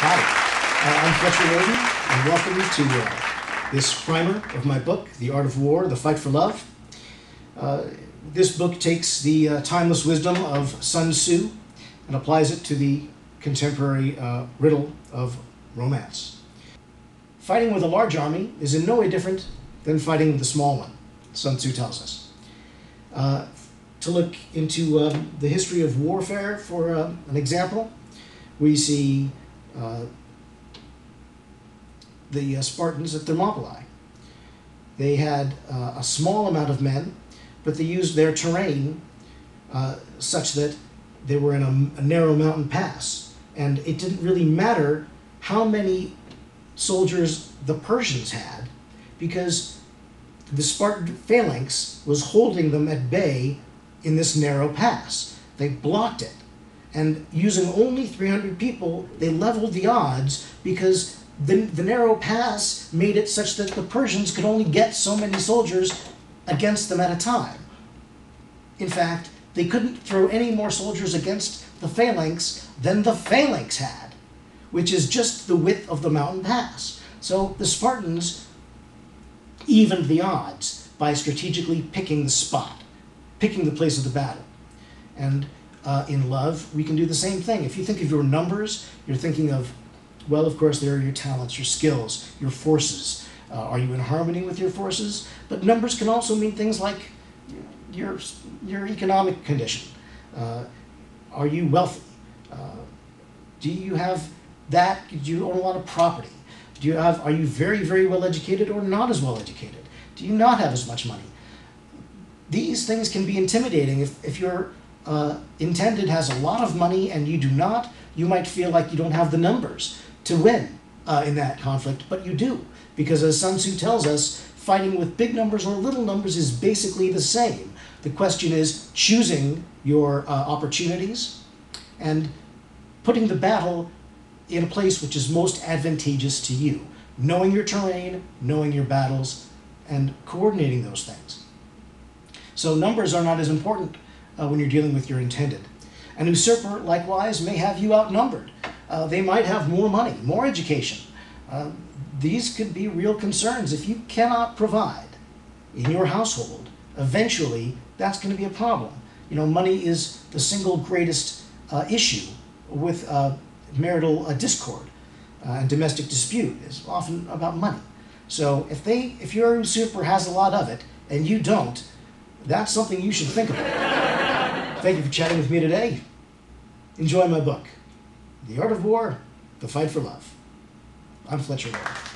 Howdy. I'm Fletcher Rosen, and welcome to this primer of my book, The Art of War, The Fight for Love. This book takes the timeless wisdom of Sun Tzu and applies it to the contemporary riddle of romance. Fighting with a large army is in no way different than fighting with a small one, Sun Tzu tells us. To look into the history of warfare for an example, we see the Spartans at Thermopylae. They had a small amount of men, but they used their terrain such that they were in a narrow mountain pass, and it didn't really matter how many soldiers the Persians had, because the Spartan phalanx was holding them at bay in this narrow pass. They blocked it, and using only 300 people, they leveled the odds, because the narrow pass made it such that the Persians could only get so many soldiers against them at a time. In fact, they couldn't throw any more soldiers against the phalanx than the phalanx had, which is just the width of the mountain pass. So the Spartans evened the odds by strategically picking the spot, picking the place of the battle. And in love, we can do the same thing. If you think of your numbers, you're thinking of, well, of course, there are your talents, your skills, your forces. Are you in harmony with your forces? But numbers can also mean things like your economic condition. Are you wealthy? Do you have that? Do you own a lot of property? Are you very, very well educated or not as well educated? Do you not have as much money? These things can be intimidating. If your intended has a lot of money and you do not, you might feel like you don't have the numbers to win in that conflict, but you do. Because as Sun Tzu tells us, fighting with big numbers or little numbers is basically the same. The question is choosing your opportunities and putting the battle in a place which is most advantageous to you. Knowing your terrain, knowing your battles, and coordinating those things. So numbers are not as important when you're dealing with your intended. An usurper, likewise, may have you outnumbered. They might have more money, more education. These could be real concerns. If you cannot provide in your household, eventually that's going to be a problem. You know, money is the single greatest issue with marital discord, and domestic dispute is often about money. So if your usurper has a lot of it and you don't, that's something you should think about. Thank you for chatting with me today. Enjoy my book, The Art of War, The Fight for Love. I'm Fletcher Rosen.